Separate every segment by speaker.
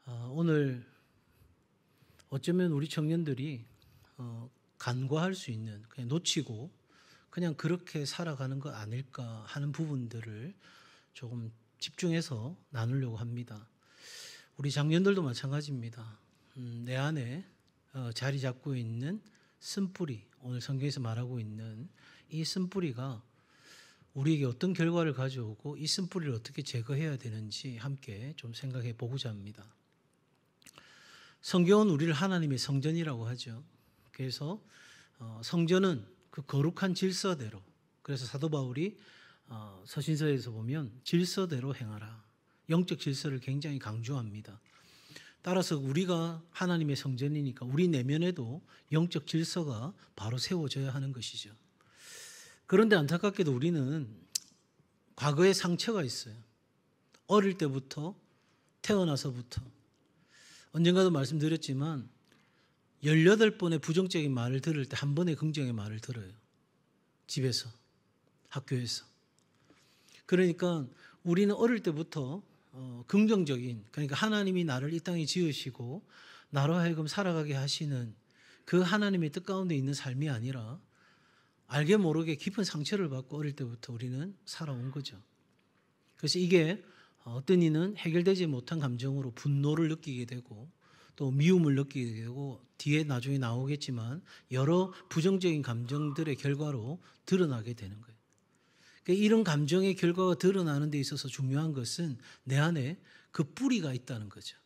Speaker 1: 오늘 어쩌면 우리 청년들이 간과할 수 있는, 그냥 놓치고 그냥 그렇게 살아가는 것 아닐까 하는 부분들을 조금 집중해서 나누려고 합니다. 우리 장년들도 마찬가지입니다. 내 안에 자리 잡고 있는 쓴뿌리, 오늘 성경에서 말하고 있는 이 쓴뿌리가 우리에게 어떤 결과를 가져오고 이 쓴뿌리를 어떻게 제거해야 되는지 함께 좀 생각해 보고자 합니다. 성경은 우리를 하나님의 성전이라고 하죠. 그래서 성전은 그 거룩한 질서대로, 그래서 사도 바울이 서신서에서 보면 질서대로 행하라, 영적 질서를 굉장히 강조합니다. 따라서 우리가 하나님의 성전이니까 우리 내면에도 영적 질서가 바로 세워져야 하는 것이죠. 그런데 안타깝게도 우리는 과거에 상처가 있어요. 어릴 때부터, 태어나서부터. 언젠가도 말씀드렸지만 18번의 부정적인 말을 들을 때 한 번의 긍정의 말을 들어요. 집에서, 학교에서. 그러니까 우리는 어릴 때부터 긍정적인, 그러니까 하나님이 나를 이 땅에 지으시고 나로 하여금 살아가게 하시는 그 하나님의 뜻 가운데 있는 삶이 아니라 알게 모르게 깊은 상처를 받고 어릴 때부터 우리는 살아온 거죠. 그래서 이게 어떤 이는 해결되지 못한 감정으로 분노를 느끼게 되고 또 미움을 느끼게 되고 뒤에 나중에 나오겠지만 여러 부정적인 감정들의 결과로 드러나게 되는 거예요. 그러니까 이런 감정의 결과가 드러나는 데 있어서 중요한 것은 내 안에 그 뿌리가 있다는 거죠.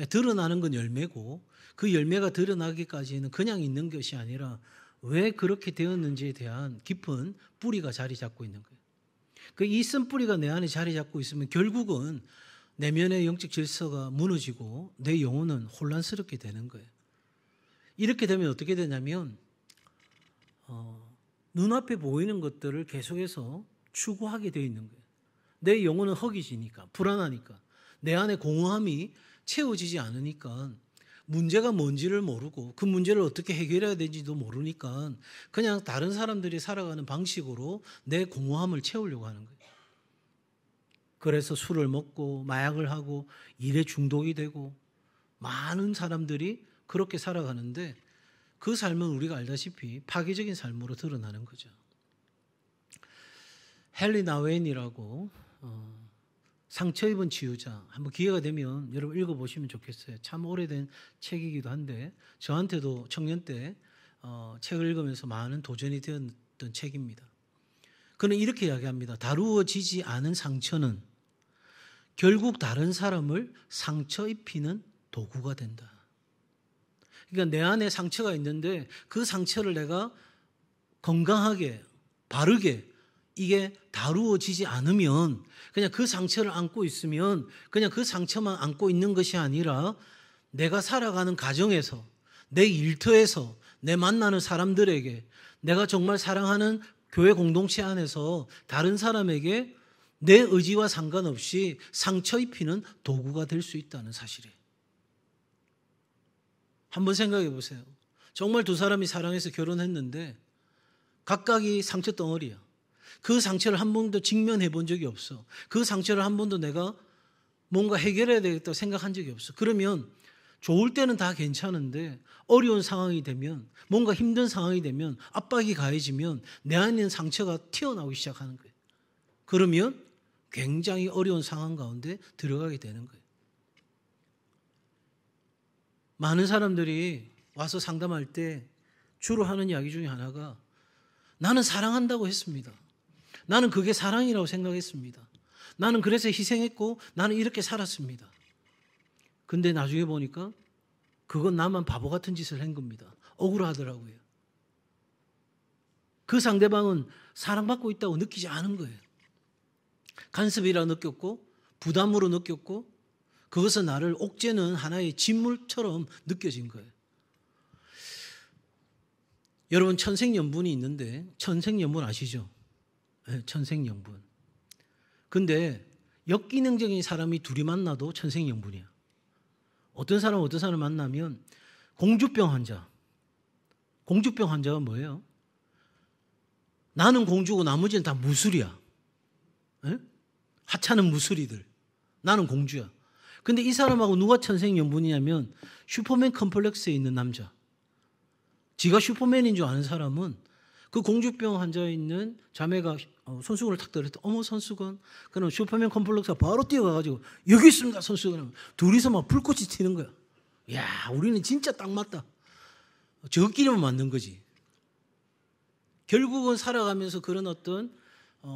Speaker 1: 드러나는 건 열매고 그 열매가 드러나기까지는 그냥 있는 것이 아니라 왜 그렇게 되었는지에 대한 깊은 뿌리가 자리 잡고 있는 거예요. 그 이 쓴뿌리가 내 안에 자리 잡고 있으면 결국은 내면의 영적 질서가 무너지고 내 영혼은 혼란스럽게 되는 거예요. 이렇게 되면 어떻게 되냐면 눈앞에 보이는 것들을 계속해서 추구하게 되어 있는 거예요. 내 영혼은 허기지니까, 불안하니까, 내 안에 공허함이 채워지지 않으니까 문제가 뭔지를 모르고 그 문제를 어떻게 해결해야 되는지도 모르니까 그냥 다른 사람들이 살아가는 방식으로 내 공허함을 채우려고 하는 거예요. 그래서 술을 먹고 마약을 하고 일에 중독이 되고 많은 사람들이 그렇게 살아가는데 그 삶은 우리가 알다시피 파괴적인 삶으로 드러나는 거죠. 헨리 나웨인이라고 상처 입은 치유자, 한번 기회가 되면 여러분 읽어보시면 좋겠어요. 참 오래된 책이기도 한데 저한테도 청년 때 책을 읽으면서 많은 도전이 되었던 책입니다. 그는 이렇게 이야기합니다. 다루어지지 않은 상처는 결국 다른 사람을 상처 입히는 도구가 된다. 그러니까 내 안에 상처가 있는데 그 상처를 내가 건강하게, 바르게 이게 다루어지지 않으면 그냥 그 상처를 안고 있으면 그냥 그 상처만 안고 있는 것이 아니라 내가 살아가는 가정에서, 내 일터에서, 내 만나는 사람들에게, 내가 정말 사랑하는 교회 공동체 안에서 다른 사람에게 내 의지와 상관없이 상처 입히는 도구가 될 수 있다는 사실이에요. 한번 생각해 보세요. 정말 두 사람이 사랑해서 결혼했는데 각각이 상처 덩어리야. 그 상처를 한 번도 직면해 본 적이 없어. 그 상처를 한 번도 내가 뭔가 해결해야 되겠다고 생각한 적이 없어. 그러면 좋을 때는 다 괜찮은데 어려운 상황이 되면, 뭔가 힘든 상황이 되면, 압박이 가해지면 내 안에 있는 상처가 튀어나오기 시작하는 거예요. 그러면 굉장히 어려운 상황 가운데 들어가게 되는 거예요. 많은 사람들이 와서 상담할 때 주로 하는 이야기 중에 하나가 나는 사랑한다고 했습니다. 나는 그게 사랑이라고 생각했습니다. 나는 그래서 희생했고 나는 이렇게 살았습니다. 근데 나중에 보니까 그건 나만 바보 같은 짓을 한 겁니다. 억울하더라고요. 그 상대방은 사랑받고 있다고 느끼지 않은 거예요. 간섭이라 느꼈고 부담으로 느꼈고 그것은 나를 옥죄는 하나의 진물처럼 느껴진 거예요. 여러분 천생연분이 있는데 천생연분 아시죠? 네, 천생연분. 근데 역기능적인 사람이 둘이 만나도 천생연분이야. 어떤 사람 만나면 공주병 환자. 공주병 환자가 뭐예요? 나는 공주고 나머지는 다 무술이야. 네? 하찮은 무술이들. 나는 공주야. 근데 이 사람하고 누가 천생연분이냐면 슈퍼맨 컴플렉스에 있는 남자. 지가 슈퍼맨인 줄 아는 사람은 그 공주병 환자에 있는 자매가 손수건을 탁 들었더니 어머 손수건. 그럼 슈퍼맨 컴플렉스가 바로 뛰어가가지고 여기 있습니다 손수건. 둘이서 막 불꽃이 튀는 거야. 야 우리는 진짜 딱 맞다. 저끼리만 맞는 거지. 결국은 살아가면서 그런 어떤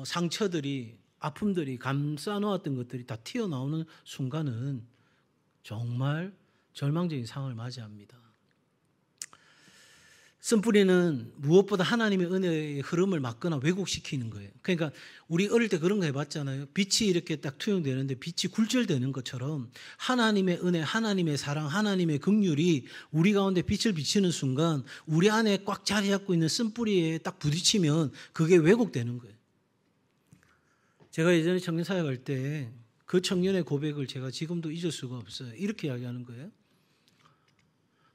Speaker 1: 상처들이 아픔들이 감싸 놓았던 것들이 다 튀어나오는 순간은 정말 절망적인 상황을 맞이합니다. 쓴뿌리는 무엇보다 하나님의 은혜의 흐름을 막거나 왜곡시키는 거예요. 그러니까 우리 어릴 때 그런 거 해봤잖아요. 빛이 이렇게 딱 투영되는데 빛이 굴절되는 것처럼 하나님의 은혜, 하나님의 사랑, 하나님의 긍휼이 우리 가운데 빛을 비치는 순간 우리 안에 꽉 자리 잡고 있는 쓴뿌리에 딱 부딪히면 그게 왜곡되는 거예요. 제가 예전에 청년사역 할 때 그 청년의 고백을 제가 지금도 잊을 수가 없어요. 이렇게 이야기하는 거예요.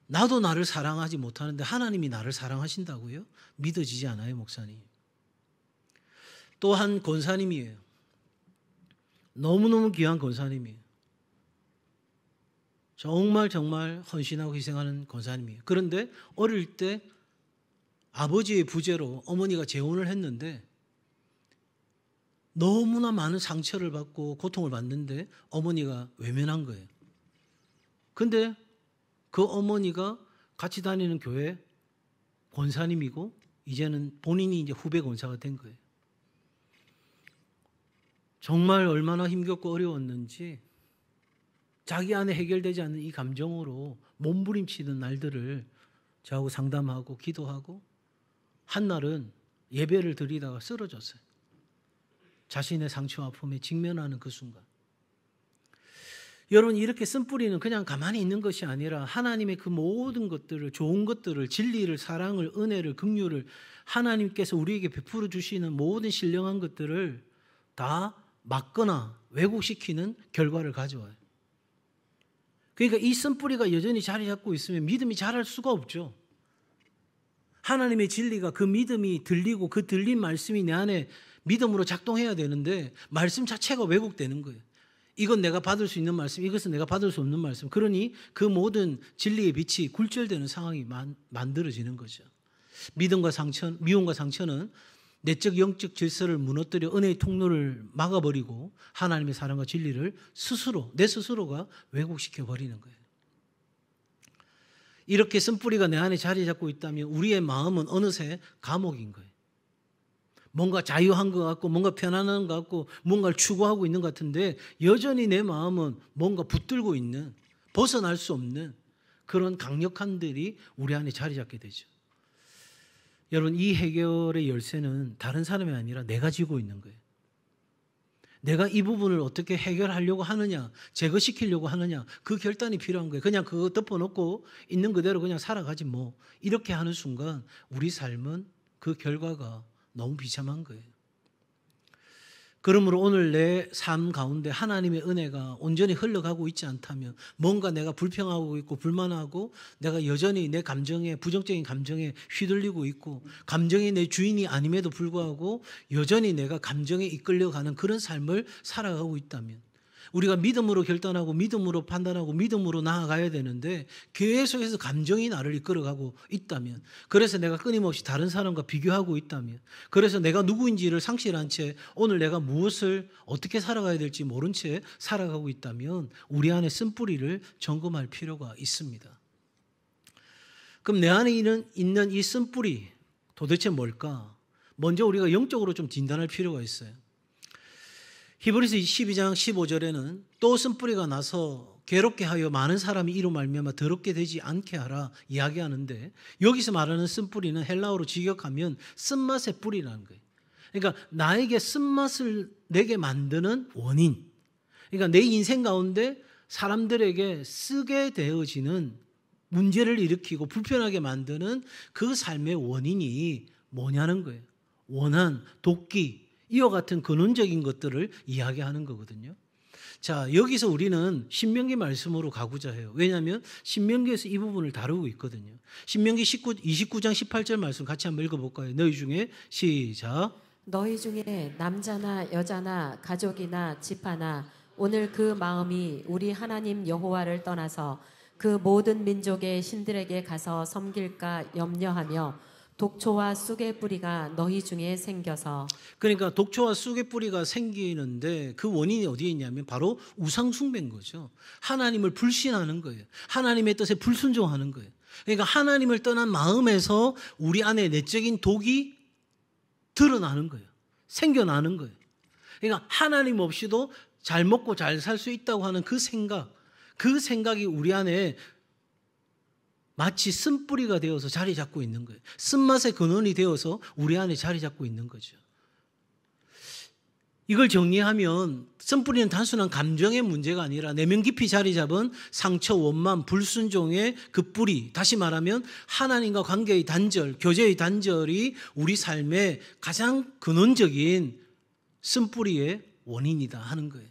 Speaker 1: 나도 나를 사랑하지 못하는데 하나님이 나를 사랑하신다고요? 믿어지지 않아요, 목사님. 또 한 권사님이에요. 너무너무 귀한 권사님이에요. 정말 헌신하고 희생하는 권사님이에요. 그런데 어릴 때 아버지의 부재로 어머니가 재혼을 했는데 너무나 많은 상처를 받고 고통을 받는데 어머니가 외면한 거예요. 근데 그 어머니가 같이 다니는 교회 권사님이고 이제는 본인이 이제 후배 권사가 된 거예요. 정말 얼마나 힘겹고 어려웠는지 자기 안에 해결되지 않는 이 감정으로 몸부림치는 날들을 저하고 상담하고 기도하고 한 날은 예배를 드리다가 쓰러졌어요. 자신의 상처와 아픔에 직면하는 그 순간. 여러분 이렇게 쓴뿌리는 그냥 가만히 있는 것이 아니라 하나님의 그 모든 것들을 좋은 것들을 진리를 사랑을 은혜를 긍휼을 하나님께서 우리에게 베풀어 주시는 모든 신령한 것들을 다 막거나 왜곡시키는 결과를 가져와요. 그러니까 이 쓴뿌리가 여전히 자리 잡고 있으면 믿음이 자랄 수가 없죠. 하나님의 진리가 그 믿음이 들리고 그 들린 말씀이 내 안에 믿음으로 작동해야 되는데 말씀 자체가 왜곡되는 거예요. 이건 내가 받을 수 있는 말씀, 이것은 내가 받을 수 없는 말씀. 그러니 그 모든 진리의 빛이 굴절되는 상황이 만들어지는 거죠. 미움과 상처는 내적 영적 질서를 무너뜨려 은혜의 통로를 막아버리고 하나님의 사랑과 진리를 내 스스로가 왜곡시켜 버리는 거예요. 이렇게 쓴뿌리가 내 안에 자리 잡고 있다면 우리의 마음은 어느새 감옥인 거예요. 뭔가 자유한 것 같고 뭔가 편안한 것 같고 뭔가를 추구하고 있는 것 같은데 여전히 내 마음은 뭔가 붙들고 있는 벗어날 수 없는 그런 강력한들이 우리 안에 자리 잡게 되죠. 여러분 이 해결의 열쇠는 다른 사람이 아니라 내가 쥐고 있는 거예요. 내가 이 부분을 어떻게 해결하려고 하느냐 제거시키려고 하느냐 그 결단이 필요한 거예요. 그냥 그거 덮어놓고 있는 그대로 그냥 살아가지 뭐 이렇게 하는 순간 우리 삶은 그 결과가 너무 비참한 거예요. 그러므로 오늘 내 삶 가운데 하나님의 은혜가 온전히 흘러가고 있지 않다면 뭔가 내가 불평하고 있고 불만하고 내가 여전히 내 감정에 부정적인 감정에 휘둘리고 있고 감정이 내 주인이 아님에도 불구하고 여전히 내가 감정에 이끌려가는 그런 삶을 살아가고 있다면 우리가 믿음으로 결단하고 믿음으로 판단하고 믿음으로 나아가야 되는데 계속해서 감정이 나를 이끌어가고 있다면 그래서 내가 끊임없이 다른 사람과 비교하고 있다면 그래서 내가 누구인지를 상실한 채 오늘 내가 무엇을 어떻게 살아가야 될지 모른 채 살아가고 있다면 우리 안에 쓴뿌리를 점검할 필요가 있습니다. 그럼 내 안에 있는 이 쓴뿌리 도대체 뭘까? 먼저 우리가 영적으로 좀 진단할 필요가 있어요. 히브리서 12장 15절에는 또 쓴뿌리가 나서 괴롭게 하여 많은 사람이 이로 말미암아 더럽게 되지 않게 하라 이야기하는데 여기서 말하는 쓴뿌리는 헬라어로 직역하면 쓴맛의 뿌리라는 거예요. 그러니까 나에게 쓴맛을 내게 만드는 원인. 그러니까 내 인생 가운데 사람들에게 쓰게 되어지는 문제를 일으키고 불편하게 만드는 그 삶의 원인이 뭐냐는 거예요. 원한, 도끼 이와 같은 근원적인 것들을 이야기하는 거거든요. 자, 여기서 우리는 신명기 말씀으로 가고자 해요. 왜냐하면 신명기에서 이 부분을 다루고 있거든요. 신명기 29장 18절 말씀 같이 한번 읽어볼까요? 너희 중에 시작.
Speaker 2: 너희 중에 남자나 여자나 가족이나 지파나 오늘 그 마음이 우리 하나님 여호와를 떠나서 그 모든 민족의 신들에게 가서 섬길까 염려하며 독초와 쑥의 뿌리가 너희 중에 생겨서.
Speaker 1: 그러니까 독초와 쑥의 뿌리가 생기는데 그 원인이 어디에 있냐면 바로 우상 숭배인 거죠. 하나님을 불신하는 거예요. 하나님의 뜻에 불순종하는 거예요. 그러니까 하나님을 떠난 마음에서 우리 안에 내적인 독이 드러나는 거예요. 생겨나는 거예요. 그러니까 하나님 없이도 잘 먹고 잘 살 수 있다고 하는 그 생각이 우리 안에 마치 쓴뿌리가 되어서 자리 잡고 있는 거예요. 쓴맛의 근원이 되어서 우리 안에 자리 잡고 있는 거죠. 이걸 정리하면 쓴뿌리는 단순한 감정의 문제가 아니라 내면 깊이 자리 잡은 상처, 원망, 불순종의 그 뿌리, 다시 말하면 하나님과 관계의 단절, 교제의 단절이 우리 삶의 가장 근원적인 쓴뿌리의 원인이다 하는 거예요.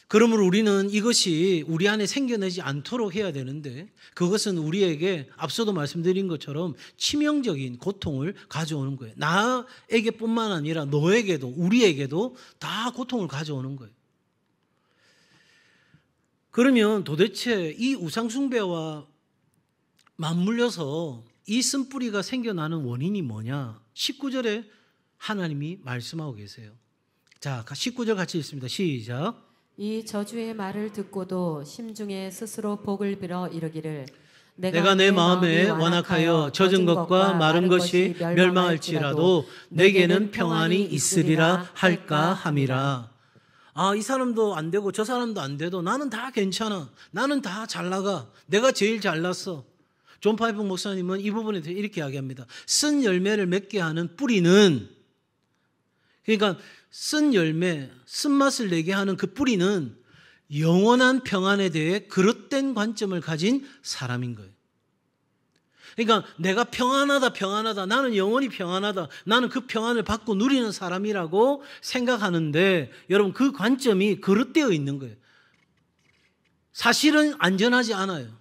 Speaker 1: 그러므로 우리는 이것이 우리 안에 생겨나지 않도록 해야 되는데 그것은 우리에게 앞서도 말씀드린 것처럼 치명적인 고통을 가져오는 거예요. 나에게뿐만 아니라 너에게도 우리에게도 다 고통을 가져오는 거예요. 그러면 도대체 이 우상숭배와 맞물려서 이 쓴뿌리가 생겨나는 원인이 뭐냐? 19절에 하나님이 말씀하고 계세요. 자, 19절 같이 읽습니다. 시작.
Speaker 2: 이 저주의 말을 듣고도 심중에 스스로 복을 빌어 이르기를
Speaker 1: 내가 내 마음에 완악하여 젖은 것과 마른 것이 멸망할지라도 내게는 평안이 있으리라 할까 함이라. 이 사람도 안 되고 저 사람도 안 돼도 나는 다 괜찮아. 나는 다 잘 나가. 내가 제일 잘났어. 존 파이프 목사님은 이 부분에 대해 이렇게 이야기합니다. 쓴 열매를 맺게 하는 뿌리는, 그러니까 쓴 열매, 쓴맛을 내게 하는 그 뿌리는 영원한 평안에 대해 그릇된 관점을 가진 사람인 거예요. 그러니까 내가 평안하다, 나는 영원히 평안하다, 나는 그 평안을 받고 누리는 사람이라고 생각하는데 여러분 그 관점이 그릇되어 있는 거예요. 사실은 안전하지 않아요.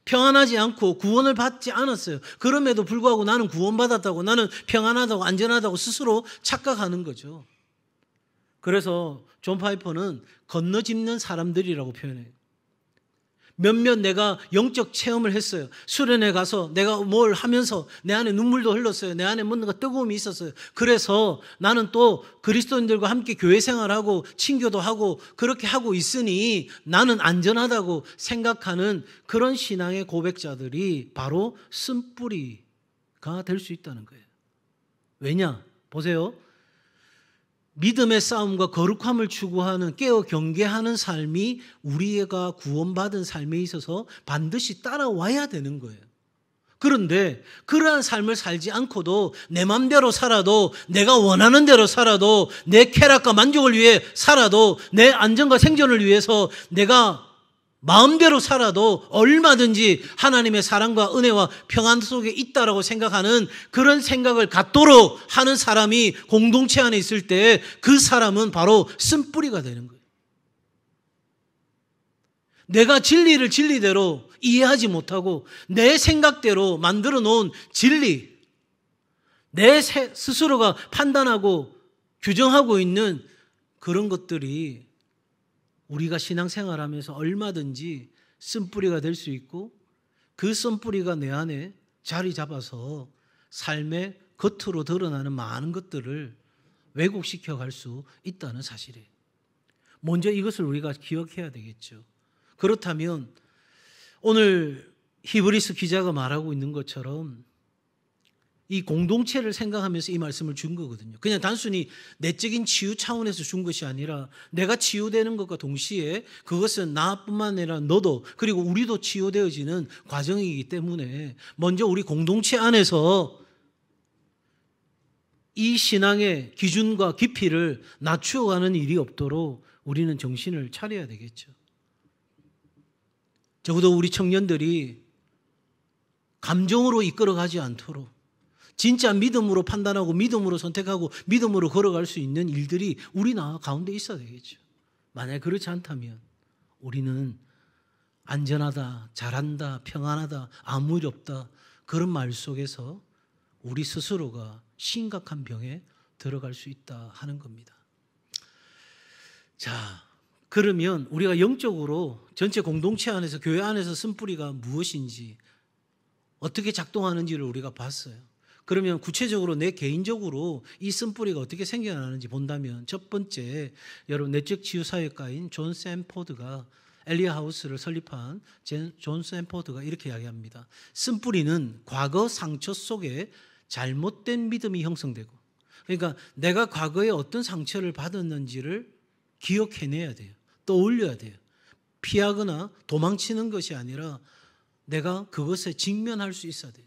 Speaker 1: 평안하지 않고 구원을 받지 않았어요. 그럼에도 불구하고 나는 구원받았다고, 나는 평안하다고, 안전하다고 스스로 착각하는 거죠. 그래서 존 파이퍼는 건너짚는 사람들이라고 표현해요. 몇몇 내가 영적 체험을 했어요. 수련회 가서 내가 뭘 하면서 내 안에 눈물도 흘렀어요. 내 안에 뭔가 뜨거움이 있었어요. 그래서 나는 또 그리스도인들과 함께 교회 생활하고 친교도 하고 그렇게 하고 있으니 나는 안전하다고 생각하는 그런 신앙의 고백자들이 바로 쓴뿌리가 될 수 있다는 거예요. 왜냐? 보세요. 믿음의 싸움과 거룩함을 추구하는 깨어 경계하는 삶이 우리가 구원받은 삶에 있어서 반드시 따라와야 되는 거예요. 그런데 그러한 삶을 살지 않고도 내 맘대로 살아도 내가 원하는 대로 살아도 내 쾌락과 만족을 위해 살아도 내 안전과 생존을 위해서 내가 마음대로 살아도 얼마든지 하나님의 사랑과 은혜와 평안 속에 있다라고 생각하는 그런 생각을 갖도록 하는 사람이 공동체 안에 있을 때 그 사람은 바로 쓴뿌리가 되는 거예요. 내가 진리를 진리대로 이해하지 못하고 내 생각대로 만들어 놓은 진리, 내 스스로가 판단하고 규정하고 있는 그런 것들이 우리가 신앙생활하면서 얼마든지 쓴뿌리가 될 수 있고 그 쓴뿌리가 내 안에 자리 잡아서 삶의 겉으로 드러나는 많은 것들을 왜곡시켜 갈 수 있다는 사실이에요. 먼저 이것을 우리가 기억해야 되겠죠. 그렇다면 오늘 히브리서 기자가 말하고 있는 것처럼 이 공동체를 생각하면서 이 말씀을 준 거거든요. 그냥 단순히 내적인 치유 차원에서 준 것이 아니라 내가 치유되는 것과 동시에 그것은 나뿐만 아니라 너도 그리고 우리도 치유되어지는 과정이기 때문에 먼저 우리 공동체 안에서 이 신앙의 기준과 깊이를 낮추어가는 일이 없도록 우리는 정신을 차려야 되겠죠. 적어도 우리 청년들이 감정으로 이끌어가지 않도록 진짜 믿음으로 판단하고 믿음으로 선택하고 믿음으로 걸어갈 수 있는 일들이 우리 가운데 있어야 되겠죠. 만약에 그렇지 않다면 우리는 안전하다, 잘한다, 평안하다, 아무 일 없다 그런 말 속에서 우리 스스로가 심각한 병에 들어갈 수 있다 하는 겁니다. 자, 그러면 우리가 영적으로 전체 공동체 안에서 교회 안에서 쓴뿌리가 무엇인지 어떻게 작동하는지를 우리가 봤어요. 그러면 구체적으로 내 개인적으로 이 쓴뿌리가 어떻게 생겨나는지 본다면 첫 번째, 여러분 내적 치유 사역가인 존 샌포드가 엘리야 하우스를 설립한 존 샌포드가 이렇게 이야기합니다. 쓴뿌리는 과거 상처 속에 잘못된 믿음이 형성되고, 그러니까 내가 과거에 어떤 상처를 받았는지를 기억해내야 돼요. 떠올려야 돼요. 피하거나 도망치는 것이 아니라 내가 그것에 직면할 수 있어야 돼요.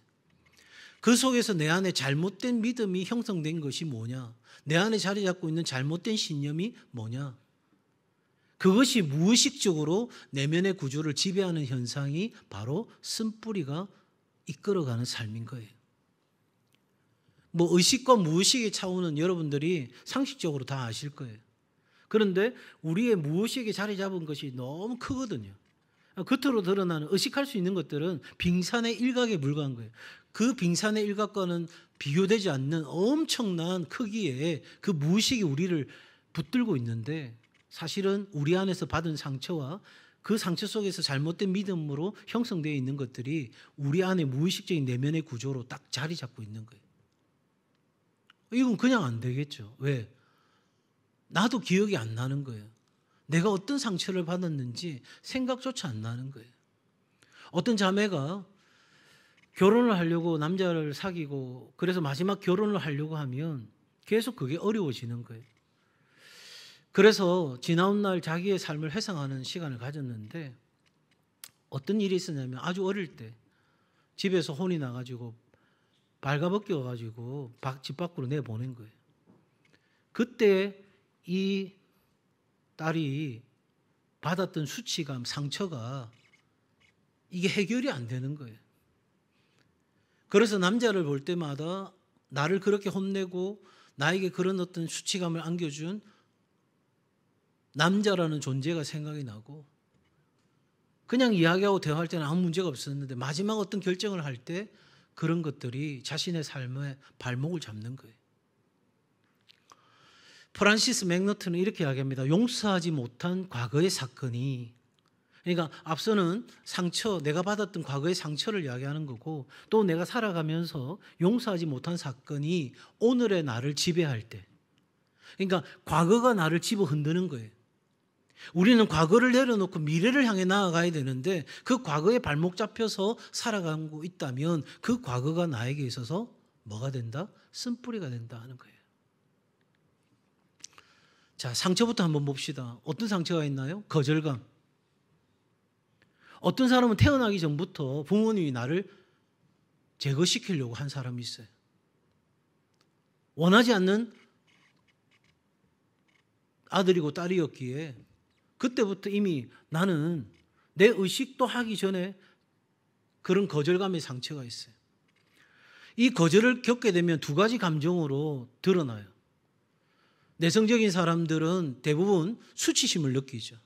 Speaker 1: 그 속에서 내 안에 잘못된 믿음이 형성된 것이 뭐냐? 내 안에 자리 잡고 있는 잘못된 신념이 뭐냐? 그것이 무의식적으로 내면의 구조를 지배하는 현상이 바로 쓴뿌리가 이끌어가는 삶인 거예요. 뭐 의식과 무의식의 차원은 여러분들이 상식적으로 다 아실 거예요. 그런데 우리의 무의식에 자리 잡은 것이 너무 크거든요. 겉으로 드러나는 의식할 수 있는 것들은 빙산의 일각에 불과한 거예요. 그 빙산의 일각과는 비교되지 않는 엄청난 크기의 그 무의식이 우리를 붙들고 있는데, 사실은 우리 안에서 받은 상처와 그 상처 속에서 잘못된 믿음으로 형성되어 있는 것들이 우리 안에 무의식적인 내면의 구조로 딱 자리 잡고 있는 거예요. 이건 그냥 안 되겠죠. 왜? 나도 기억이 안 나는 거예요. 내가 어떤 상처를 받았는지 생각조차 안 나는 거예요. 어떤 자매가 결혼을 하려고 남자를 사귀고 그래서 마지막 결혼을 하려고 하면 계속 그게 어려워지는 거예요. 그래서 지나온 날 자기의 삶을 회상하는 시간을 가졌는데, 어떤 일이 있었냐면 아주 어릴 때 집에서 혼이 나가지고 발가벗겨가지고 집 밖으로 내보낸 거예요. 그때 이 딸이 받았던 수치감, 상처가 이게 해결이 안 되는 거예요. 그래서 남자를 볼 때마다 나를 그렇게 혼내고 나에게 그런 어떤 수치감을 안겨준 남자라는 존재가 생각이 나고, 그냥 이야기하고 대화할 때는 아무 문제가 없었는데 마지막 어떤 결정을 할 때 그런 것들이 자신의 삶의 발목을 잡는 거예요. 프란시스 맥너튼은 이렇게 이야기합니다. 용서하지 못한 과거의 사건이, 그러니까 앞서는 상처, 내가 받았던 과거의 상처를 이야기하는 거고, 또 내가 살아가면서 용서하지 못한 사건이 오늘의 나를 지배할 때, 그러니까 과거가 나를 집어 흔드는 거예요. 우리는 과거를 내려놓고 미래를 향해 나아가야 되는데 그 과거에 발목 잡혀서 살아가고 있다면 그 과거가 나에게 있어서 뭐가 된다? 쓴뿌리가 된다 하는 거예요. 자, 상처부터 한번 봅시다. 어떤 상처가 있나요? 거절감. 어떤 사람은 태어나기 전부터 부모님이 나를 제거시키려고 한 사람이 있어요. 원하지 않는 아들이고 딸이었기에 그때부터 이미 나는 내 의식도 하기 전에 그런 거절감의 상처가 있어요. 이 거절을 겪게 되면 두 가지 감정으로 드러나요. 내성적인 사람들은 대부분 수치심을 느끼죠.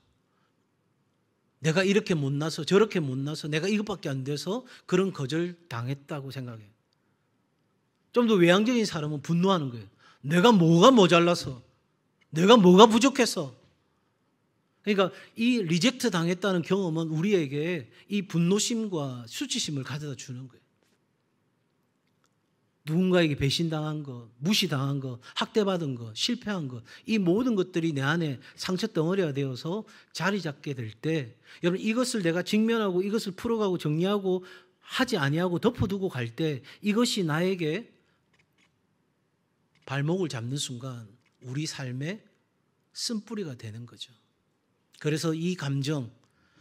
Speaker 1: 내가 이렇게 못나서 저렇게 못나서 내가 이것밖에 안 돼서 그런 거절 당했다고 생각해요. 좀 더 외향적인 사람은 분노하는 거예요. 내가 뭐가 모자라서, 내가 뭐가 부족해서. 그러니까 이 리젝트 당했다는 경험은 우리에게 이 분노심과 수치심을 가져다 주는 거예요. 누군가에게 배신당한 것, 무시당한 것, 학대받은 것, 실패한 것, 이 모든 것들이 내 안에 상처 덩어리가 되어서 자리 잡게 될 때, 여러분 이것을 내가 직면하고 이것을 풀어가고 정리하고 하지 아니하고 덮어두고 갈 때 이것이 나에게 발목을 잡는 순간 우리 삶의 쓴뿌리가 되는 거죠. 그래서 이 감정,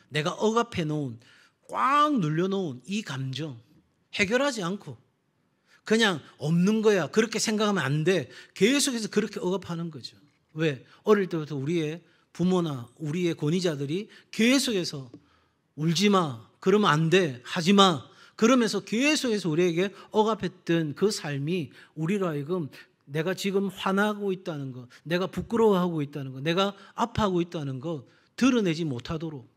Speaker 1: 내가 억압해 놓은, 꽉 눌려놓은 이 감정 해결하지 않고 그냥 없는 거야, 그렇게 생각하면 안 돼, 계속해서 그렇게 억압하는 거죠. 왜? 어릴 때부터 우리의 부모나 우리의 권위자들이 계속해서 울지 마, 그러면 안 돼, 하지 마, 그러면서 계속해서 우리에게 억압했던 그 삶이 우리로 하여금 내가 지금 화나고 있다는 것, 내가 부끄러워하고 있다는 것, 내가 아파하고 있다는 것 드러내지 못하도록.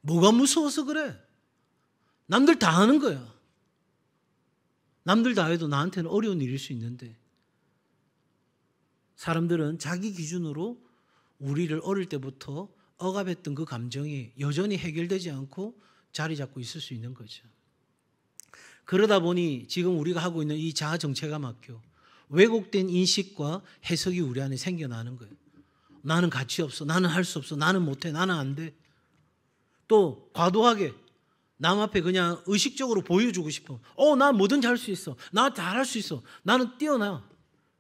Speaker 1: 뭐가 무서워서 그래? 남들 다 하는 거야. 남들 다 해도 나한테는 어려운 일일 수 있는데, 사람들은 자기 기준으로 우리를 어릴 때부터 억압했던 그 감정이 여전히 해결되지 않고 자리 잡고 있을 수 있는 거죠. 그러다 보니 지금 우리가 하고 있는 이 자아 정체감 학교, 왜곡된 인식과 해석이 우리 안에 생겨나는 거예요. 나는 가치 없어, 나는 할 수 없어, 나는 못해, 나는 안 돼. 또 과도하게 남 앞에 그냥 의식적으로 보여주고 싶어. 나 뭐든지 할 수 있어, 나 잘할 수 있어, 나는 뛰어나.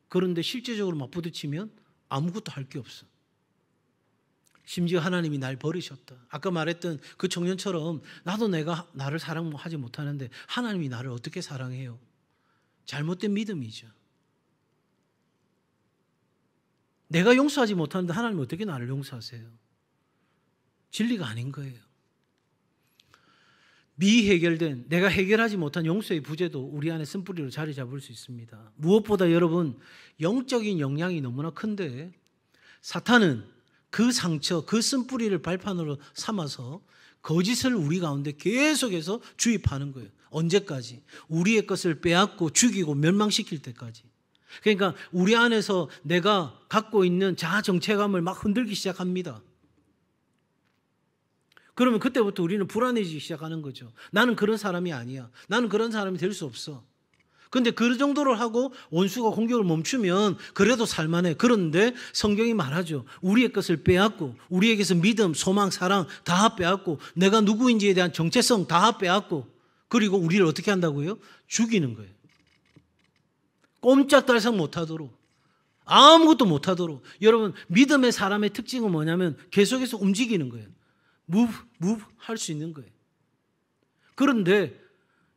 Speaker 1: 그런데 실제적으로 막 부딪히면 아무것도 할 게 없어. 심지어 하나님이 날 버리셨다. 아까 말했던 그 청년처럼 나도 내가 나를 사랑하지 못하는데 하나님이 나를 어떻게 사랑해요? 잘못된 믿음이죠. 내가 용서하지 못하는데 하나님이 어떻게 나를 용서하세요? 진리가 아닌 거예요. 미해결된, 내가 해결하지 못한 용서의 부재도 우리 안에 쓴뿌리로 자리 잡을 수 있습니다. 무엇보다 여러분, 영적인 영향이 너무나 큰데 사탄은 그 상처, 그 쓴뿌리를 발판으로 삼아서 거짓을 우리 가운데 계속해서 주입하는 거예요. 언제까지? 우리의 것을 빼앗고 죽이고 멸망시킬 때까지. 그러니까 우리 안에서 내가 갖고 있는 자아 정체감을 막 흔들기 시작합니다. 그러면 그때부터 우리는 불안해지기 시작하는 거죠. 나는 그런 사람이 아니야. 나는 그런 사람이 될 수 없어. 그런데 그 정도를 하고 원수가 공격을 멈추면 그래도 살만해. 그런데 성경이 말하죠. 우리의 것을 빼앗고 우리에게서 믿음, 소망, 사랑 다 빼앗고 내가 누구인지에 대한 정체성 다 빼앗고 그리고 우리를 어떻게 한다고요? 죽이는 거예요. 꼼짝달싹 못하도록, 아무것도 못하도록. 여러분, 믿음의 사람의 특징은 뭐냐면 계속해서 움직이는 거예요. move 할 수 있는 거예요. 그런데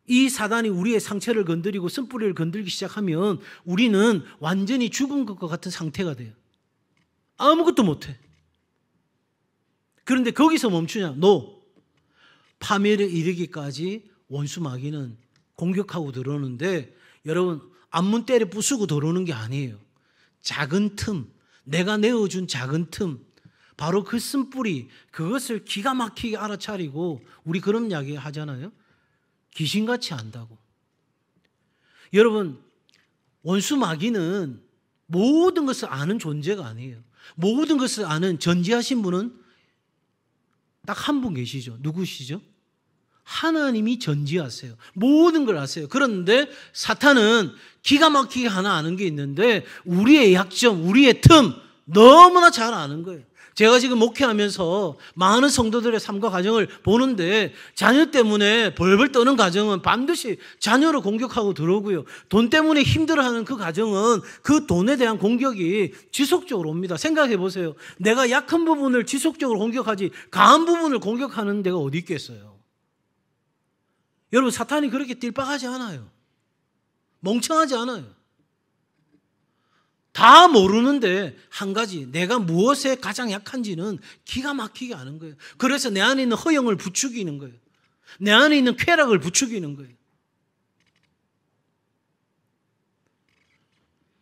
Speaker 1: 이 사단이 우리의 상처를 건드리고 쓴뿌리를 건들기 시작하면 우리는 완전히 죽은 것과 같은 상태가 돼요. 아무것도 못해. 그런데 거기서 멈추냐? 파멸에 이르기까지 원수 마귀는 공격하고 들어오는데 여러분, 앞문 때려 부수고 들어오는 게 아니에요. 작은 틈, 내가 내어준 작은 틈, 바로 그 쓴뿌리, 그것을 기가 막히게 알아차리고 우리 그런 이야기 하잖아요. 귀신같이 안다고. 여러분, 원수 마귀는 모든 것을 아는 존재가 아니에요. 모든 것을 아는 전지하신 분은 딱 한 분 계시죠. 누구시죠? 하나님이 전지하세요. 모든 걸 아세요. 그런데 사탄은 기가 막히게 하나 아는 게 있는데 우리의 약점, 우리의 틈 너무나 잘 아는 거예요. 제가 지금 목회하면서 많은 성도들의 삶과 가정을 보는데 자녀 때문에 벌벌 떠는 가정은 반드시 자녀를 공격하고 들어오고요. 돈 때문에 힘들어하는 그 가정은 그 돈에 대한 공격이 지속적으로 옵니다. 생각해 보세요. 내가 약한 부분을 지속적으로 공격하지 강한 부분을 공격하는 데가 어디 있겠어요. 여러분, 사탄이 그렇게 띨박하지 않아요. 멍청하지 않아요. 다 모르는데 한 가지, 내가 무엇에 가장 약한지는 기가 막히게 아는 거예요. 그래서 내 안에 있는 허영을 부추기는 거예요. 내 안에 있는 쾌락을 부추기는 거예요.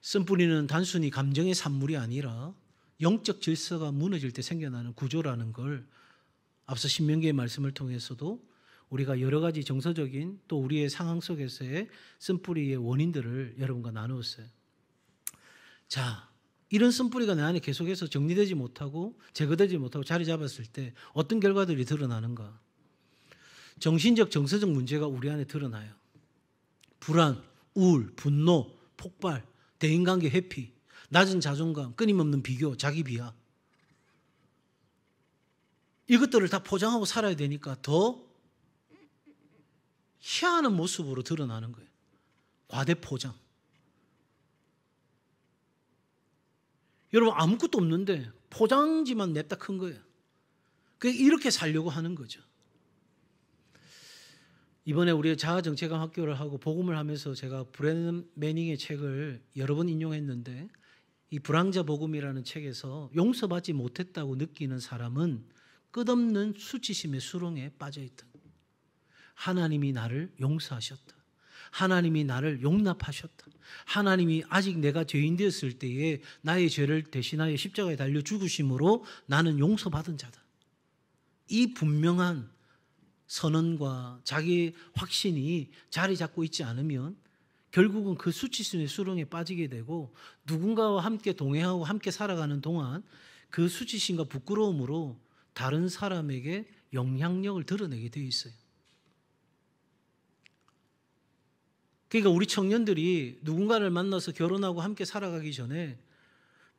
Speaker 1: 쓴뿌리는 단순히 감정의 산물이 아니라 영적 질서가 무너질 때 생겨나는 구조라는 걸 앞서 신명기의 말씀을 통해서도 우리가 여러 가지 정서적인 또 우리의 상황 속에서의 쓴뿌리의 원인들을 여러분과 나누었어요. 자, 이런 쓴뿌리가 내 안에 계속해서 정리되지 못하고 제거되지 못하고 자리 잡았을 때 어떤 결과들이 드러나는가? 정신적, 정서적 문제가 우리 안에 드러나요. 불안, 우울, 분노, 폭발, 대인관계 회피, 낮은 자존감, 끊임없는 비교, 자기 비하. 이것들을 다 포장하고 살아야 되니까 더 희한한 모습으로 드러나는 거예요. 과대 포장. 여러분, 아무것도 없는데 포장지만 냅다 큰 거예요. 이렇게 살려고 하는 거죠. 이번에 우리 자아정체감 학교를 하고 복음을 하면서 제가 브랜 매닝의 책을 여러 번 인용했는데 이 불황자 복음이라는 책에서 용서받지 못했다고 느끼는 사람은 끝없는 수치심의 수렁에 빠져있다. 하나님이 나를 용서하셨다. 하나님이 나를 용납하셨다. 하나님이 아직 내가 죄인 되었을 때에 나의 죄를 대신하여 십자가에 달려 죽으심으로 나는 용서받은 자다. 이 분명한 선언과 자기의 확신이 자리 잡고 있지 않으면 결국은 그 수치심의 수렁에 빠지게 되고 누군가와 함께 동행하고 함께 살아가는 동안 그 수치심과 부끄러움으로 다른 사람에게 영향력을 드러내게 되어 있어요. 그러니까 우리 청년들이 누군가를 만나서 결혼하고 함께 살아가기 전에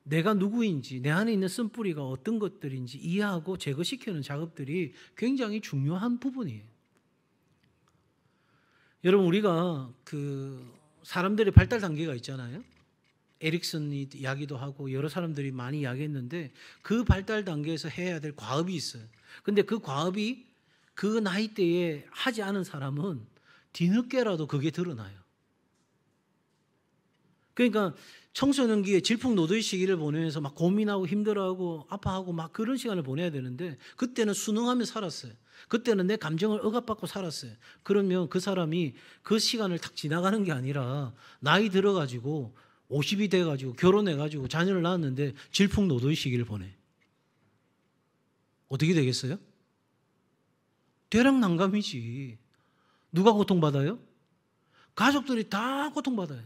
Speaker 1: 내가 누구인지, 내 안에 있는 쓴뿌리가 어떤 것들인지 이해하고 제거시키는 작업들이 굉장히 중요한 부분이에요. 여러분, 우리가 그 사람들의 발달 단계가 있잖아요. 에릭슨이 이야기도 하고 여러 사람들이 많이 이야기했는데 그 발달 단계에서 해야 될 과업이 있어요. 근데 그 과업이 그 나이대에 하지 않은 사람은 뒤늦게라도 그게 드러나요. 그러니까 청소년기에 질풍노도의 시기를 보내면서 막 고민하고 힘들어하고 아파하고 막 그런 시간을 보내야 되는데 그때는 순응하며 살았어요. 그때는 내 감정을 억압받고 살았어요. 그러면 그 사람이 그 시간을 탁 지나가는 게 아니라 나이 들어가지고 50이 돼가지고 결혼해가지고 자녀를 낳았는데 질풍노도의 시기를 보내. 어떻게 되겠어요? 대략난감이지. 누가 고통받아요? 가족들이 다 고통받아요.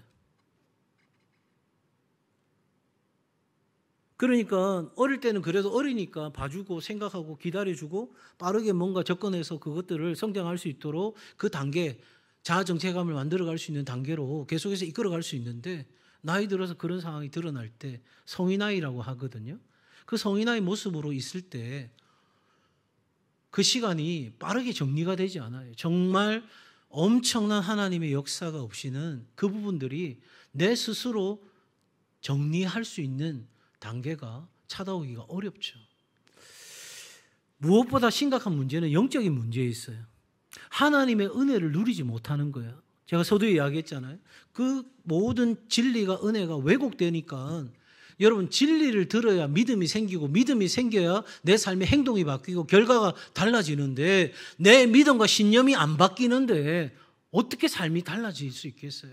Speaker 1: 그러니까 어릴 때는 그래도 어리니까 봐주고 생각하고 기다려주고 빠르게 뭔가 접근해서 그것들을 성장할 수 있도록 그 단계, 자아정체감을 만들어갈 수 있는 단계로 계속해서 이끌어갈 수 있는데 나이 들어서 그런 상황이 드러날 때 성인아이라고 하거든요. 그 성인아이 모습으로 있을 때 그 시간이 빠르게 정리가 되지 않아요. 정말 엄청난 하나님의 역사가 없이는 그 부분들이 내 스스로 정리할 수 있는 단계가 찾아오기가 어렵죠. 무엇보다 심각한 문제는 영적인 문제에 있어요. 하나님의 은혜를 누리지 못하는 거예요. 제가 서두에 이야기했잖아요. 그 모든 진리가 은혜가 왜곡되니까 여러분 진리를 들어야 믿음이 생기고 믿음이 생겨야 내 삶의 행동이 바뀌고 결과가 달라지는데 내 믿음과 신념이 안 바뀌는데 어떻게 삶이 달라질 수 있겠어요?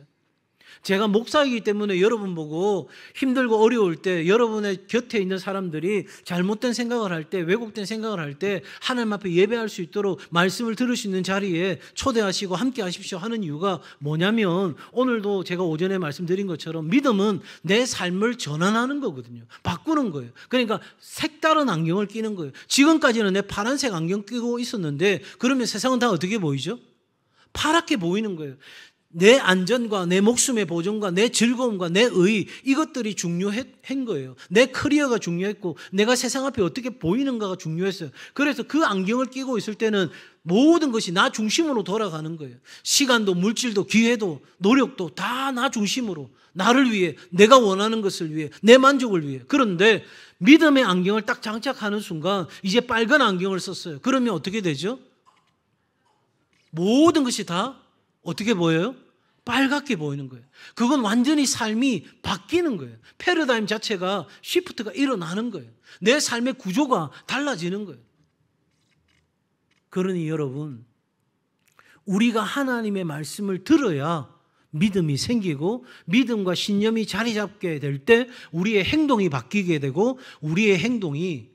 Speaker 1: 제가 목사이기 때문에 여러분 보고 힘들고 어려울 때 여러분의 곁에 있는 사람들이 잘못된 생각을 할 때 왜곡된 생각을 할 때 하나님 앞에 예배할 수 있도록 말씀을 들을 수 있는 자리에 초대하시고 함께 하십시오 하는 이유가 뭐냐면 오늘도 제가 오전에 말씀드린 것처럼 믿음은 내 삶을 전환하는 거거든요. 바꾸는 거예요. 그러니까 색다른 안경을 끼는 거예요. 지금까지는 내 파란색 안경 끼고 있었는데 그러면 세상은 다 어떻게 보이죠? 파랗게 보이는 거예요. 내 안전과 내 목숨의 보존과 내 즐거움과 내 의 이것들이 중요한 거예요. 내 커리어가 중요했고 내가 세상 앞에 어떻게 보이는가가 중요했어요. 그래서 그 안경을 끼고 있을 때는 모든 것이 나 중심으로 돌아가는 거예요. 시간도 물질도 기회도 노력도 다 나 중심으로 나를 위해 내가 원하는 것을 위해 내 만족을 위해. 그런데 믿음의 안경을 딱 장착하는 순간 이제 빨간 안경을 썼어요. 그러면 어떻게 되죠? 모든 것이 다 어떻게 보여요? 빨갛게 보이는 거예요. 그건 완전히 삶이 바뀌는 거예요. 패러다임 자체가 시프트가 일어나는 거예요. 내 삶의 구조가 달라지는 거예요. 그러니 여러분, 우리가 하나님의 말씀을 들어야 믿음이 생기고 믿음과 신념이 자리 잡게 될 때 우리의 행동이 바뀌게 되고 우리의 행동이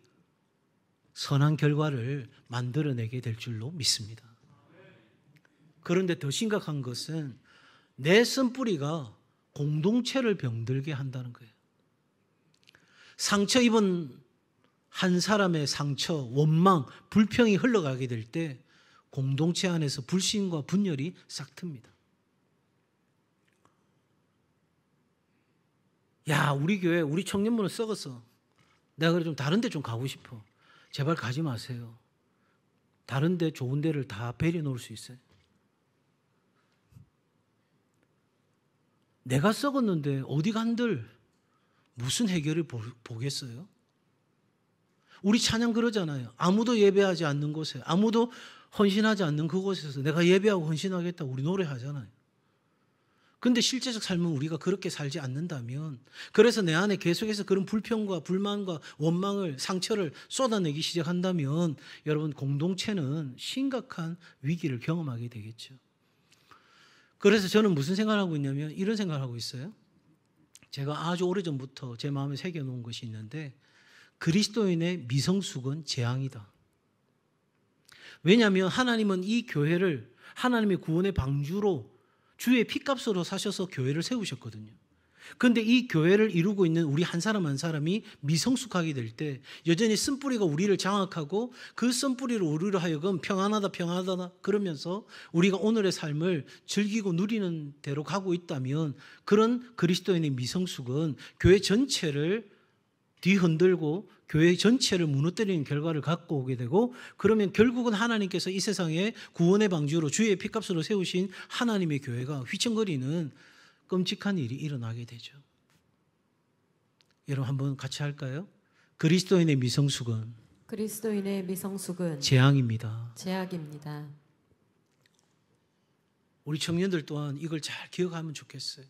Speaker 1: 선한 결과를 만들어내게 될 줄로 믿습니다. 그런데 더 심각한 것은 내 쓴뿌리가 공동체를 병들게 한다는 거예요. 상처 입은 한 사람의 상처, 원망, 불평이 흘러가게 될 때 공동체 안에서 불신과 분열이 싹 틉니다. 야, 우리 교회, 우리 청년부는 썩었어. 내가 그래 좀 다른 데 좀 가고 싶어. 제발 가지 마세요. 다른 데 좋은 데를 다 배려 놓을 수 있어요. 내가 썩었는데 어디 간들 무슨 해결을 보겠어요? 우리 찬양 그러잖아요. 아무도 예배하지 않는 곳에, 아무도 헌신하지 않는 그곳에서 내가 예배하고 헌신하겠다 우리 노래하잖아요. 근데 실제적 삶은 우리가 그렇게 살지 않는다면, 그래서 내 안에 계속해서 그런 불평과 불만과 원망을, 상처를 쏟아내기 시작한다면 여러분 공동체는 심각한 위기를 경험하게 되겠죠. 그래서 저는 무슨 생각을 하고 있냐면 이런 생각을 하고 있어요. 제가 아주 오래전부터 제 마음에 새겨놓은 것이 있는데 그리스도인의 미성숙은 재앙이다. 왜냐하면 하나님은 이 교회를 하나님의 구원의 방주로 주의 피값으로 사셔서 교회를 세우셨거든요. 그런데 이 교회를 이루고 있는 우리 한 사람 한 사람이 미성숙하게 될 때 여전히 쓴뿌리가 우리를 장악하고 그 쓴뿌리로 우리로 하여금 평안하다 그러면서 우리가 오늘의 삶을 즐기고 누리는 대로 가고 있다면 그런 그리스도인의 미성숙은 교회 전체를 뒤흔들고 교회 전체를 무너뜨리는 결과를 갖고 오게 되고, 그러면 결국은 하나님께서 이 세상에 구원의 방주로 주의 피값으로 세우신 하나님의 교회가 휘청거리는 끔찍한 일이 일어나게 되죠. 여러분 한번 같이 할까요? 그리스도인의 미성숙은 재앙입니다.
Speaker 2: 제약입니다.
Speaker 1: 우리 청년들 또한 이걸 잘 기억하면 좋겠어요.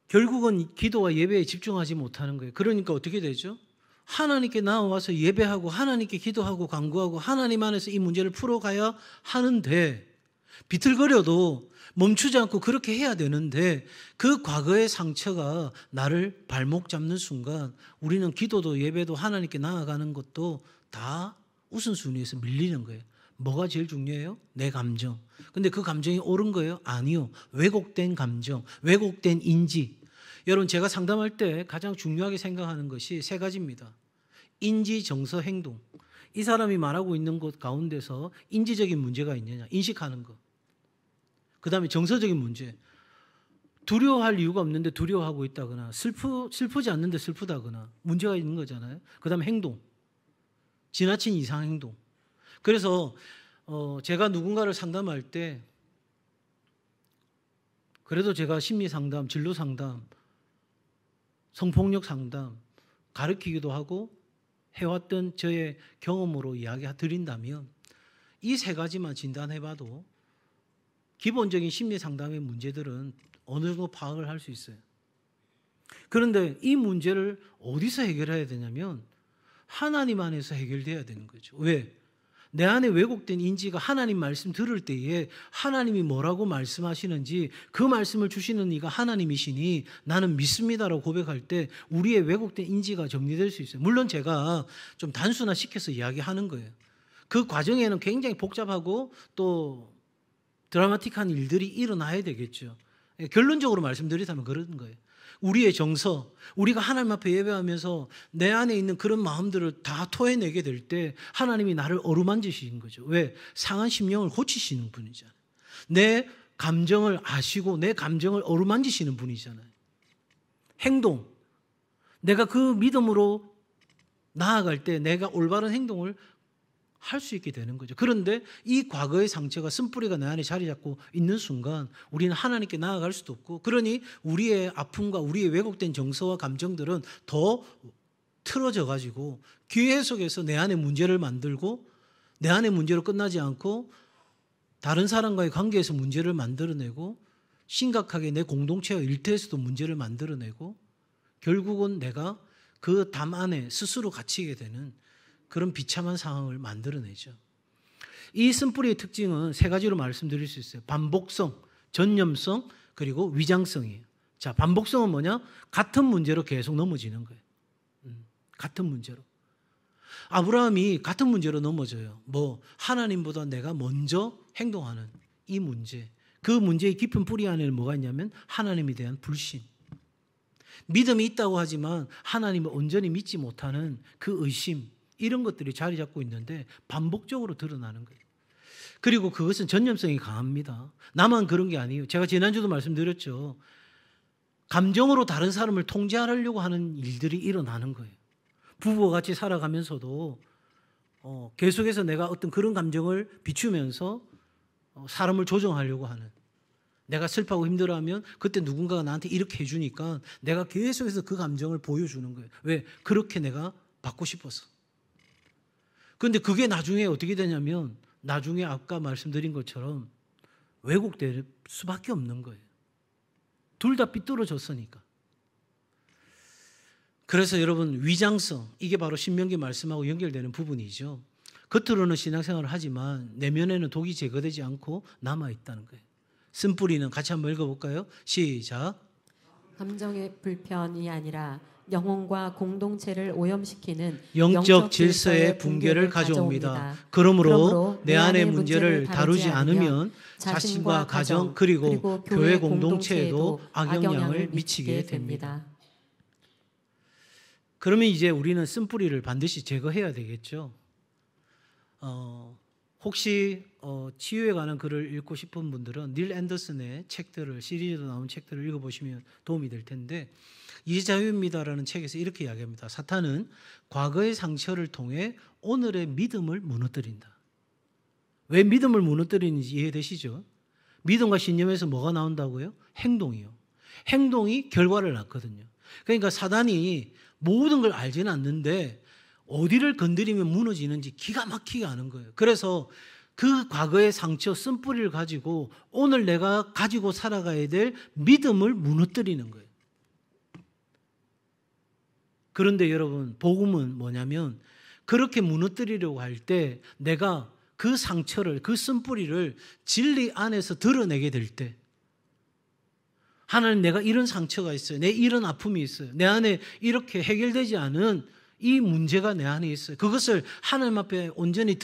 Speaker 1: 결국은 기도와 예배에 집중하지 못하는 거예요. 그러니까 어떻게 되죠? 하나님께 나와서 예배하고 하나님께 기도하고 간구하고 하나님 안에서 이 문제를 풀어가야 하는데, 비틀거려도 멈추지 않고 그렇게 해야 되는데 그 과거의 상처가 나를 발목 잡는 순간 우리는 기도도 예배도 하나님께 나아가는 것도 다 우선순위에서 밀리는 거예요. 뭐가 제일 중요해요? 내 감정. 근데 그 감정이 옳은 거예요? 아니요. 왜곡된 감정, 왜곡된 인지. 여러분, 제가 상담할 때 가장 중요하게 생각하는 것이 세 가지입니다. 인지, 정서, 행동. 이 사람이 말하고 있는 것 가운데서 인지적인 문제가 있느냐, 인식하는 것. 그 다음에 정서적인 문제. 두려워할 이유가 없는데 두려워하고 있다거나 슬프지 않는데 슬프다거나 문제가 있는 거잖아요. 그 다음에 행동. 지나친 이상 행동. 그래서 제가 누군가를 상담할 때 그래도 제가 심리 상담, 진로 상담, 성폭력 상담 가르치기도 하고 해왔던 저의 경험으로 이야기 드린다면 이 세 가지만 진단해봐도 기본적인 심리 상담의 문제들은 어느 정도 파악을 할 수 있어요. 그런데 이 문제를 어디서 해결해야 되냐면 하나님 안에서 해결돼야 되는 거죠. 왜? 내 안에 왜곡된 인지가 하나님 말씀 들을 때에 하나님이 뭐라고 말씀하시는지 그 말씀을 주시는 이가 하나님이시니 나는 믿습니다라고 고백할 때 우리의 왜곡된 인지가 정리될 수 있어요. 물론 제가 좀 단순화시켜서 이야기하는 거예요. 그 과정에는 굉장히 복잡하고 또 드라마틱한 일들이 일어나야 되겠죠. 결론적으로 말씀드리자면 그런 거예요. 우리의 정서, 우리가 하나님 앞에 예배하면서 내 안에 있는 그런 마음들을 다 토해내게 될 때 하나님이 나를 어루만지시는 거죠. 왜? 상한 심령을 고치시는 분이잖아요. 내 감정을 아시고 내 감정을 어루만지시는 분이잖아요. 행동, 내가 그 믿음으로 나아갈 때 내가 올바른 행동을 할 수 있게 되는 거죠. 그런데 이 과거의 상처가 쓴뿌리가 내 안에 자리 잡고 있는 순간 우리는 하나님께 나아갈 수도 없고, 그러니 우리의 아픔과 우리의 왜곡된 정서와 감정들은 더 틀어져 가지고 계속해서 내 안에 문제를 만들고 내 안에 문제로 끝나지 않고 다른 사람과의 관계에서 문제를 만들어내고 심각하게 내 공동체와 일터에서도 문제를 만들어내고 결국은 내가 그 담 안에 스스로 갇히게 되는 그런 비참한 상황을 만들어내죠. 이 쓴뿌리의 특징은 세 가지로 말씀드릴 수 있어요. 반복성, 전념성, 그리고 위장성이에요. 자, 반복성은 뭐냐? 같은 문제로 계속 넘어지는 거예요. 같은 문제로. 아브라함이 같은 문제로 넘어져요. 하나님보다 내가 먼저 행동하는 이 문제. 그 문제의 깊은 뿌리 안에는 뭐가 있냐면 하나님에 대한 불신. 믿음이 있다고 하지만 하나님을 온전히 믿지 못하는 그 의심. 이런 것들이 자리 잡고 있는데 반복적으로 드러나는 거예요. 그리고 그것은 전념성이 강합니다. 나만 그런 게 아니에요. 제가 지난주도 말씀드렸죠. 감정으로 다른 사람을 통제하려고 하는 일들이 일어나는 거예요. 부부와 같이 살아가면서도 계속해서 내가 어떤 그런 감정을 비추면서 사람을 조정하려고 하는, 내가 슬퍼하고 힘들어하면 그때 누군가가 나한테 이렇게 해주니까 내가 계속해서 그 감정을 보여주는 거예요. 왜? 그렇게 내가 받고 싶어서. 그런데 그게 나중에 어떻게 되냐면 나중에 아까 말씀드린 것처럼 왜곡될 수밖에 없는 거예요. 둘 다 삐뚤어졌으니까. 그래서 여러분, 위장성, 이게 바로 신명기 말씀하고 연결되는 부분이죠. 겉으로는 신앙생활을 하지만 내면에는 독이 제거되지 않고 남아있다는 거예요. 쓴뿌리는 같이 한번 읽어볼까요? 시작.
Speaker 2: 감정의 불편이 아니라 영혼과 공동체를 오염시키는
Speaker 1: 영적 질서의 붕괴를 가져옵니다. 그러므로 내 안의 문제를 다루지 않으면 자신과 가정 그리고 교회 공동체에도 악영향을 미치게 됩니다. 그러면 이제 우리는 쓴뿌리를 반드시 제거해야 되겠죠. 혹시 치유에 관한 글을 읽고 싶은 분들은 닐 앤더슨의 책들을, 시리즈로 나온 책들을 읽어보시면 도움이 될 텐데, 이자유입니다라는 책에서 이렇게 이야기합니다. 사탄은 과거의 상처를 통해 오늘의 믿음을 무너뜨린다. 왜 믿음을 무너뜨리는지 이해되시죠? 믿음과 신념에서 뭐가 나온다고요? 행동이요. 행동이 결과를 낳거든요. 그러니까 사단이 모든 걸 알지는 않는데 어디를 건드리면 무너지는지 기가 막히게 아는 거예요. 그래서 그 과거의 상처, 쓴뿌리를 가지고 오늘 내가 가지고 살아가야 될 믿음을 무너뜨리는 거예요. 그런데 여러분, 복음은 뭐냐면 그렇게 무너뜨리려고 할 때 내가 그 상처를, 그 쓴뿌리를 진리 안에서 드러내게 될 때, 하나님, 내가 이런 상처가 있어요. 내 이런 아픔이 있어요. 내 안에 이렇게 해결되지 않은 이 문제가 내 안에 있어요. 그것을 하나님 앞에 온전히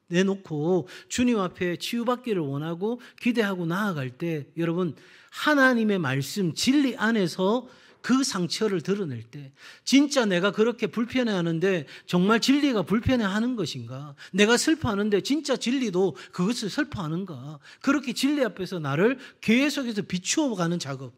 Speaker 1: 내놓고 주님 앞에 치유받기를 원하고 기대하고 나아갈 때, 여러분, 하나님의 말씀, 진리 안에서 그 상처를 드러낼 때, 진짜 내가 그렇게 불편해하는데 정말 진리가 불편해하는 것인가? 내가 슬퍼하는데 진짜 진리도 그것을 슬퍼하는가? 그렇게 진리 앞에서 나를 계속해서 비추어가는 작업,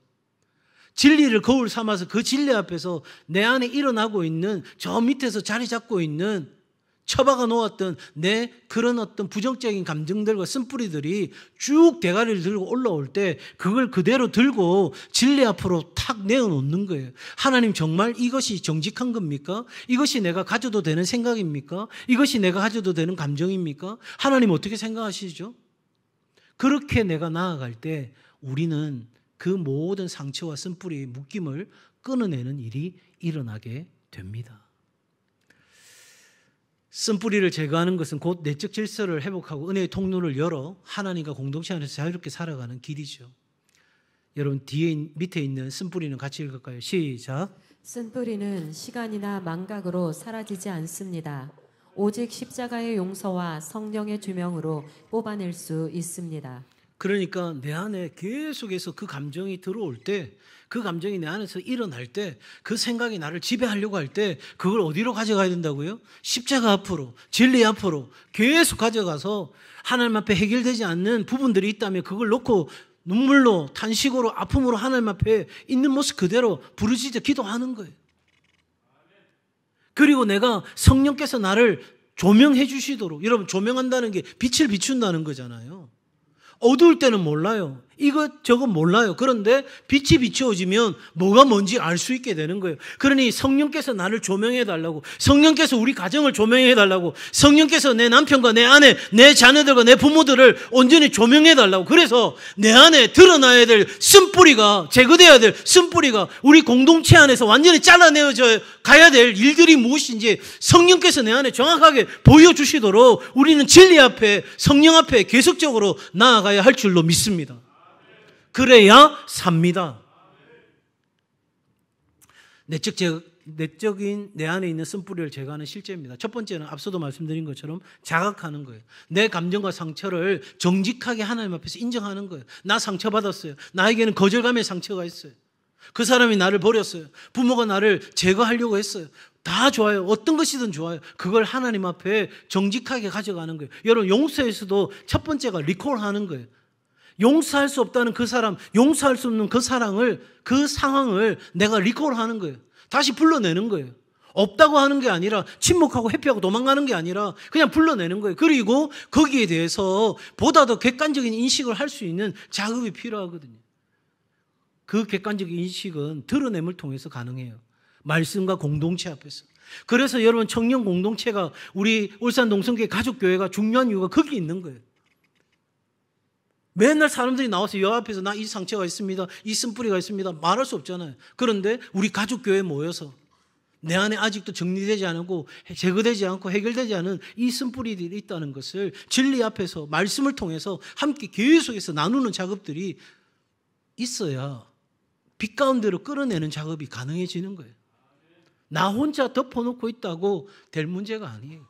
Speaker 1: 진리를 거울 삼아서 그 진리 앞에서 내 안에 일어나고 있는, 저 밑에서 자리 잡고 있는, 처박아 놓았던 내 그런 어떤 부정적인 감정들과 쓴뿌리들이 쭉 대가리를 들고 올라올 때 그걸 그대로 들고 진리 앞으로 탁 내어놓는 거예요. 하나님, 정말 이것이 정직한 겁니까? 이것이 내가 가져도 되는 생각입니까? 이것이 내가 가져도 되는 감정입니까? 하나님 어떻게 생각하시죠? 그렇게 내가 나아갈 때 우리는 그 모든 상처와 쓴뿌리의 묶임을 끊어내는 일이 일어나게 됩니다. 쓴뿌리를 제거하는 것은 곧 내적 질서를 회복하고 은혜의 통로를 열어 하나님과 공동체 안에서 자유롭게 살아가는 길이죠. 여러분, 밑에 있는 쓴뿌리는 같이 읽을까요? 시작.
Speaker 2: 쓴뿌리는 시간이나 망각으로 사라지지 않습니다. 오직 십자가의 용서와 성령의 주명으로 뽑아낼 수 있습니다.
Speaker 1: 그러니까 내 안에 계속해서 그 감정이 들어올 때, 그 감정이 내 안에서 일어날 때, 그 생각이 나를 지배하려고 할 때 그걸 어디로 가져가야 된다고요? 십자가 앞으로, 진리 앞으로 계속 가져가서 하나님 앞에 해결되지 않는 부분들이 있다면 그걸 놓고 눈물로, 탄식으로, 아픔으로 하나님 앞에 있는 모습 그대로 부르짖어 기도하는 거예요. 그리고 내가 성령께서 나를 조명해 주시도록, 여러분, 조명한다는 게 빛을 비춘다는 거잖아요. 어두울 때는 몰라요. 이것 저것 몰라요. 그런데 빛이 비추어지면 뭐가 뭔지 알 수 있게 되는 거예요. 그러니 성령께서 나를 조명해 달라고, 성령께서 우리 가정을 조명해 달라고, 성령께서 내 남편과 내 아내, 내 자녀들과 내 부모들을 온전히 조명해 달라고. 그래서 내 안에 드러나야 될 쓴뿌리가, 제거돼야 될 쓴뿌리가 우리 공동체 안에서 완전히 잘라내어져 가야 될 일들이 무엇인지 성령께서 내 안에 정확하게 보여주시도록 우리는 진리 앞에, 성령 앞에 계속적으로 나아가야 할 줄로 믿습니다. 그래야 삽니다. 내적인 내 안에 있는 쓴뿌리를 제거하는 실제입니다. 첫 번째는 앞서도 말씀드린 것처럼 자각하는 거예요. 내 감정과 상처를 정직하게 하나님 앞에서 인정하는 거예요. 나 상처받았어요. 나에게는 거절감의 상처가 있어요. 그 사람이 나를 버렸어요. 부모가 나를 제거하려고 했어요. 다 좋아요. 어떤 것이든 좋아요. 그걸 하나님 앞에 정직하게 가져가는 거예요. 여러분, 용서에서도 첫 번째가 리콜하는 거예요. 용서할 수 없다는 그 사람, 용서할 수 없는 그 사랑을, 그 상황을 내가 리콜하는 거예요. 다시 불러내는 거예요. 없다고 하는 게 아니라, 침묵하고 회피하고 도망가는 게 아니라 그냥 불러내는 거예요. 그리고 거기에 대해서 보다 더 객관적인 인식을 할 수 있는 작업이 필요하거든요. 그 객관적인 인식은 드러냄을 통해서 가능해요. 말씀과 공동체 앞에서. 그래서 여러분, 청년 공동체가, 우리 울산 동성교회 가족교회가 중요한 이유가 거기 있는 거예요. 맨날 사람들이 나와서 여 앞에서 나 이 상처가 있습니다, 이 쓴뿌리가 있습니다 말할 수 없잖아요. 그런데 우리 가족교회에 모여서 내 안에 아직도 정리되지 않고 제거되지 않고 해결되지 않은 이 쓴뿌리들이 있다는 것을 진리 앞에서 말씀을 통해서 함께 계속해서 나누는 작업들이 있어야 빛 가운데로 끌어내는 작업이 가능해지는 거예요. 나 혼자 덮어놓고 있다고 될 문제가 아니에요.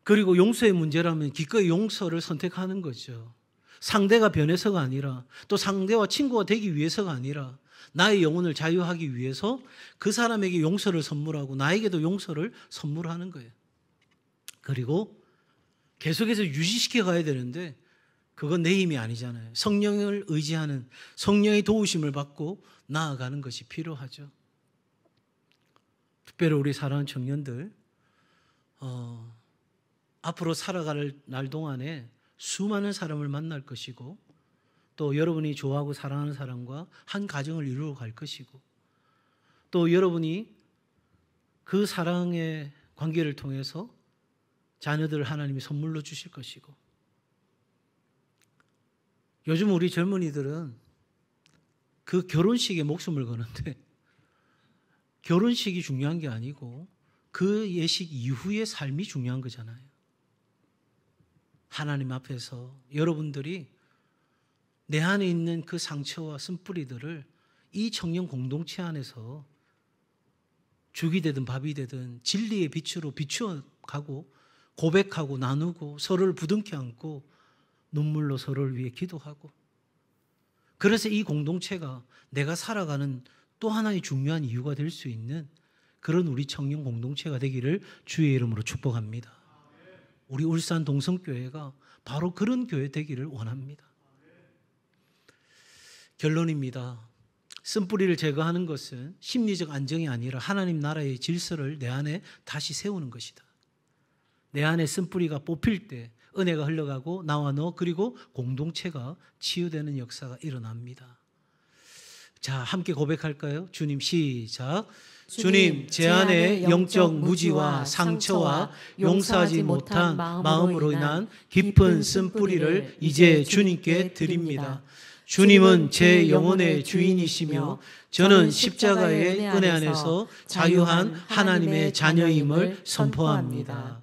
Speaker 1: 그리고 용서의 문제라면 기꺼이 용서를 선택하는 거죠. 상대가 변해서가 아니라 또 상대와 친구가 되기 위해서가 아니라 나의 영혼을 자유하기 위해서 그 사람에게 용서를 선물하고 나에게도 용서를 선물하는 거예요. 그리고 계속해서 유지시켜 가야 되는데 그건 내 힘이 아니잖아요. 성령을 의지하는 성령의 도우심을 받고 나아가는 것이 필요하죠. 특별히 우리 사랑하는 청년들 앞으로 살아갈 날 동안에 수많은 사람을 만날 것이고 또 여러분이 좋아하고 사랑하는 사람과 한 가정을 이루어 갈 것이고 또 여러분이 그 사랑의 관계를 통해서 자녀들을 하나님이 선물로 주실 것이고 요즘 우리 젊은이들은 그 결혼식에 목숨을 거는데 결혼식이 중요한 게 아니고 그 예식 이후의 삶이 중요한 거잖아요. 하나님 앞에서 여러분들이 내 안에 있는 그 상처와 쓴뿌리들을 이 청년 공동체 안에서 죽이 되든 밥이 되든 진리의 빛으로 비추어가고 고백하고 나누고 서로를 부둥켜 안고 눈물로 서로를 위해 기도하고 그래서 이 공동체가 내가 살아가는 또 하나의 중요한 이유가 될 수 있는 그런 우리 청년 공동체가 되기를 주의 이름으로 축복합니다. 우리 울산 동성교회가 바로 그런 교회 되기를 원합니다. 결론입니다. 쓴뿌리를 제거하는 것은 심리적 안정이 아니라 하나님 나라의 질서를 내 안에 다시 세우는 것이다. 내 안에 쓴뿌리가 뽑힐 때 은혜가 흘러가고 나와 너 그리고 공동체가 치유되는 역사가 일어납니다. 자, 함께 고백할까요? 주님 시작. 주님, 제 안에 영적 무지와 상처와 용서하지 못한 마음으로 인한 깊은 쓴뿌리를 이제 주님께 드립니다. 주님은 제 영혼의 주인이시며 저는 십자가의 은혜 안에서 자유한 하나님의 자녀임을 선포합니다.